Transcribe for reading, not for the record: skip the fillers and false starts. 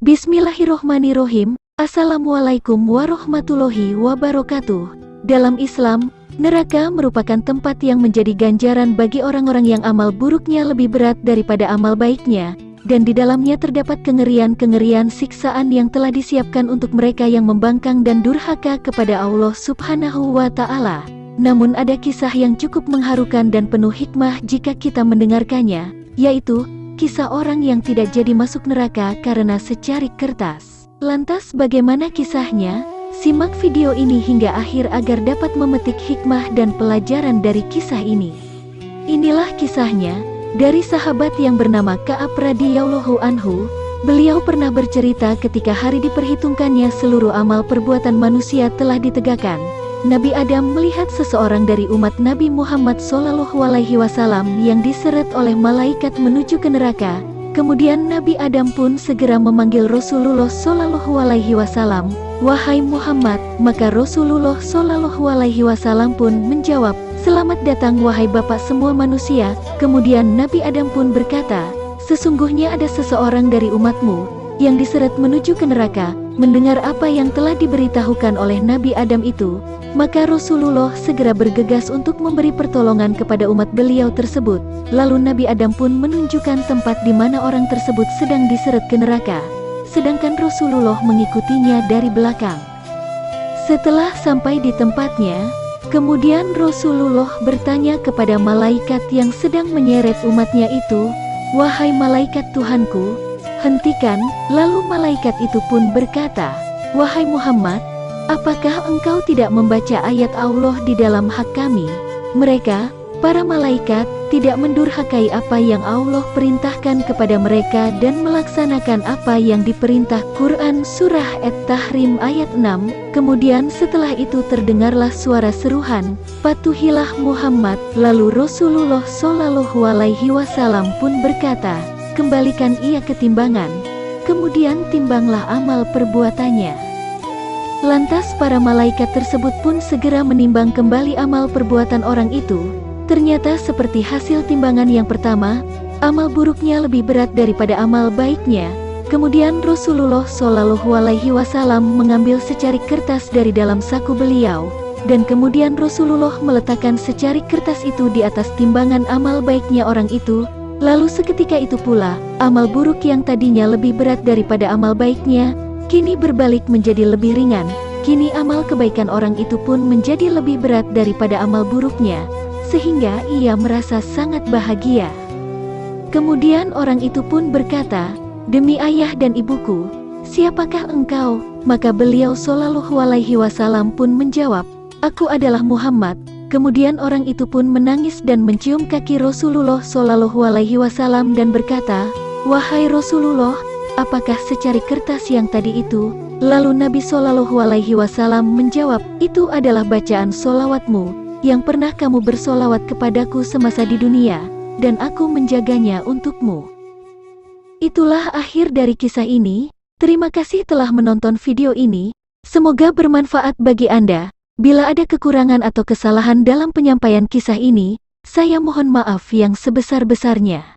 Bismillahirrohmanirrohim. Assalamualaikum warahmatullahi wabarakatuh. Dalam Islam, neraka merupakan tempat yang menjadi ganjaran bagi orang-orang yang amal buruknya lebih berat daripada amal baiknya, dan di dalamnya terdapat kengerian-kengerian siksaan yang telah disiapkan untuk mereka yang membangkang dan durhaka kepada Allah Subhanahu wa Ta'ala. Namun ada kisah yang cukup mengharukan dan penuh hikmah jika kita mendengarkannya, yaitu kisah orang yang tidak jadi masuk neraka karena secarik kertas. Lantas bagaimana kisahnya? Simak video ini hingga akhir agar dapat memetik hikmah dan pelajaran dari kisah ini. Inilah kisahnya, dari sahabat yang bernama Ka'ab radhiyallahu anhu. Beliau pernah bercerita ketika hari diperhitungkannya seluruh amal perbuatan manusia telah ditegakkan. Nabi Adam melihat seseorang dari umat Nabi Muhammad SAW yang diseret oleh malaikat menuju ke neraka. Kemudian Nabi Adam pun segera memanggil Rasulullah SAW, "Wahai Muhammad," maka Rasulullah SAW pun menjawab, "Selamat datang wahai Bapak semua manusia." Kemudian Nabi Adam pun berkata, "Sesungguhnya ada seseorang dari umatmu yang diseret menuju ke neraka." Mendengar apa yang telah diberitahukan oleh Nabi Adam itu, maka Rasulullah segera bergegas untuk memberi pertolongan kepada umat beliau tersebut. Lalu Nabi Adam pun menunjukkan tempat di mana orang tersebut sedang diseret ke neraka, sedangkan Rasulullah mengikutinya dari belakang. Setelah sampai di tempatnya, kemudian Rasulullah bertanya kepada malaikat yang sedang menyeret umatnya itu, "Wahai malaikat Tuhanku, hentikan." Lalu malaikat itu pun berkata, "Wahai Muhammad, apakah engkau tidak membaca ayat Allah di dalam hak kami?" Mereka, para malaikat, tidak mendurhakai apa yang Allah perintahkan kepada mereka dan melaksanakan apa yang diperintah. Quran Surah At-Tahrim ayat 6. Kemudian setelah itu terdengarlah suara seruhan, "Patuhilah Muhammad." Lalu Rasulullah SAW pun berkata, "Kembalikan ia ke timbangan." Kemudian timbanglah amal perbuatannya. Lantas para malaikat tersebut pun segera menimbang kembali amal perbuatan orang itu. Ternyata seperti hasil timbangan yang pertama, amal buruknya lebih berat daripada amal baiknya. Kemudian Rasulullah SAW mengambil secarik kertas dari dalam saku beliau, dan kemudian Rasulullah meletakkan secarik kertas itu di atas timbangan amal baiknya orang itu. Lalu seketika itu pula, amal buruk yang tadinya lebih berat daripada amal baiknya, kini berbalik menjadi lebih ringan. Kini amal kebaikan orang itu pun menjadi lebih berat daripada amal buruknya, sehingga ia merasa sangat bahagia. Kemudian orang itu pun berkata, "Demi ayah dan ibuku, siapakah engkau?" Maka beliau SAW pun menjawab, "Aku adalah Muhammad." Kemudian orang itu pun menangis dan mencium kaki Rasulullah SAW dan berkata, "Wahai Rasulullah, apakah secarik kertas yang tadi itu?" Lalu Nabi SAW menjawab, "Itu adalah bacaan solawatmu, yang pernah kamu bersolawat kepadaku semasa di dunia, dan aku menjaganya untukmu." Itulah akhir dari kisah ini. Terima kasih telah menonton video ini. Semoga bermanfaat bagi Anda. Bila ada kekurangan atau kesalahan dalam penyampaian kisah ini, saya mohon maaf yang sebesar-besarnya.